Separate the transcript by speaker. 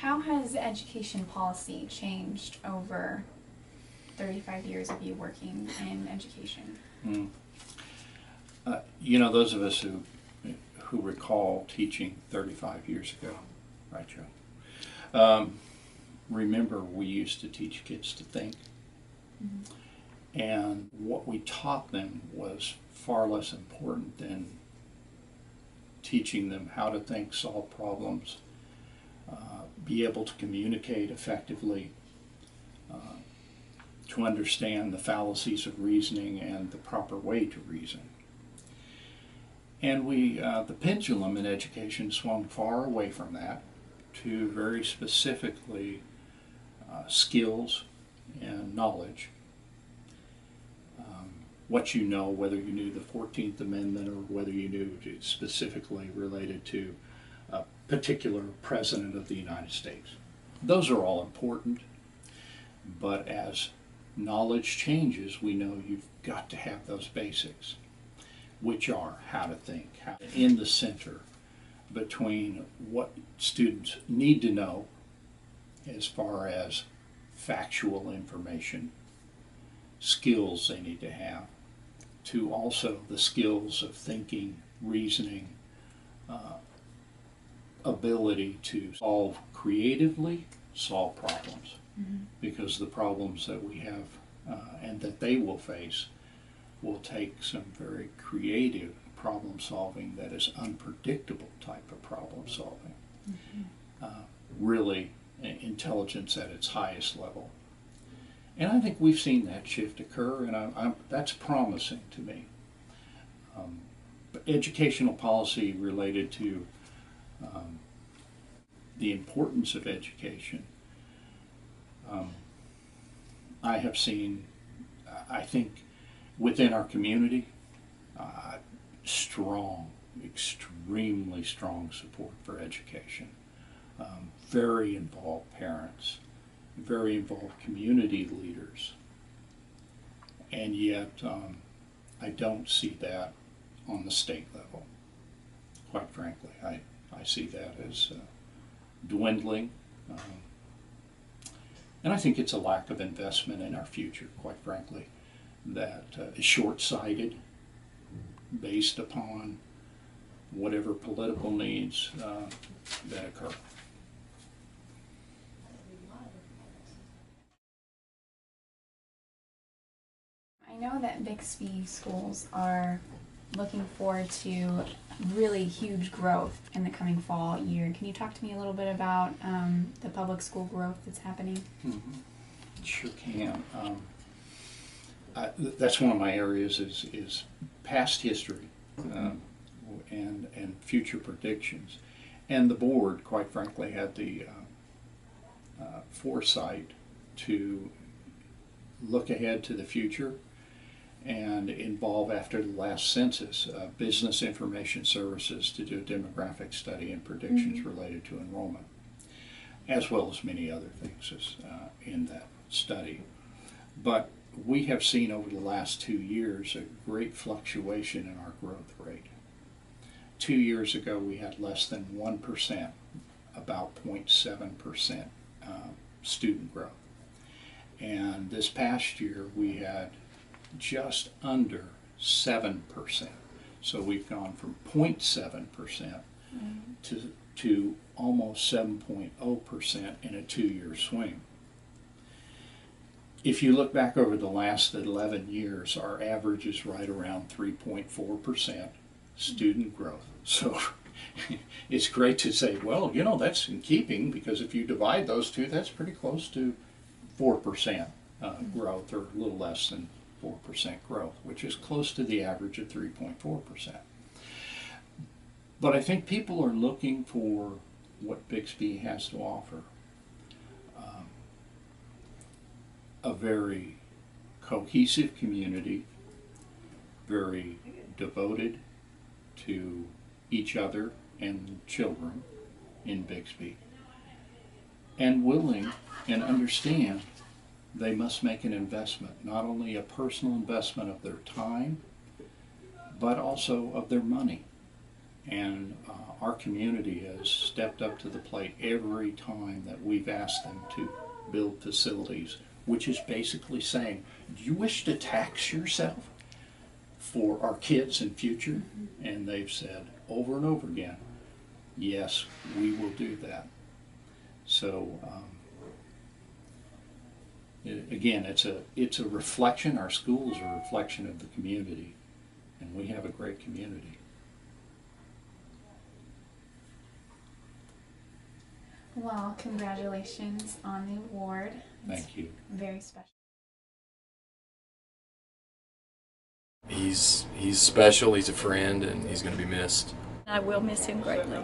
Speaker 1: How has education policy changed over 35 years of you working in education?
Speaker 2: Mm. You know, those of us who recall teaching 35 years ago, right, Joe? Remember, we used to teach kids to think, and what we taught them was far less important than teaching them how to think, solve problems, be able to communicate effectively, to understand the fallacies of reasoning and the proper way to reason. And the pendulum in education swung far away from that to very specifically skills and knowledge. What you know, whether you knew the 14th Amendment or whether you knew specifically related to a particular president of the United States. Those are all important, but as knowledge changes, we know you've got to have those basics, which are how to think, how in the center between what students need to know as far as factual information, skills they need to have, to also the skills of thinking, reasoning, ability to solve creatively, solve problems. Because the problems that we have and that they will face will take some very creative problem solving that is unpredictable type of problem solving. Really intelligence at its highest level. And I think we've seen that shift occur, and that's promising to me. But educational policy related to the importance of education, I have seen, I think, within our community, strong, extremely strong support for education. Very involved parents, very involved community leaders, and yet I don't see that on the state level. Quite frankly, I see that as dwindling, and I think it's a lack of investment in our future, quite frankly, that is short-sighted based upon whatever political needs that occur.
Speaker 1: I know that Bixby schools are looking forward to really huge growth in the coming fall year. Can you talk to me a little bit about the public school growth that's happening?
Speaker 2: Sure can. That's one of my areas is past history and future predictions. And the board, quite frankly, had the foresight to look ahead to the future and involve, after the last census, business information services to do a demographic study and predictions related to enrollment, as well as many other things in that study. But we have seen over the last 2 years a great fluctuation in our growth rate. 2 years ago we had less than 1%, about 0.7% student growth. And this past year we had just under 7%. So we've gone from 0.7% to almost 7.0% in a 2-year swing. If you look back over the last 11 years, our average is right around 3.4% student growth. So it's great to say, well, you know, that's in keeping, because if you divide those two, that's pretty close to 4% growth, or a little less than 4% growth, which is close to the average of 3.4%. But I think people are looking for what Bixby has to offer. A very cohesive community, very devoted to each other and children in Bixby, and willing and understand they must make an investment, not only a personal investment of their time, but also of their money, And our community has stepped up to the plate every time that we've asked them to build facilities, which is basically saying, do you wish to tax yourself for our kids in future? And they've said over and over again, yes, we will do that. So again, it's a reflection. Our school is a reflection of the community, and we have a great community.
Speaker 1: Well, congratulations on the award.
Speaker 2: Thank you.
Speaker 1: Very special.
Speaker 3: He's special, he's a friend, and he's going to be missed.
Speaker 4: I will miss him greatly.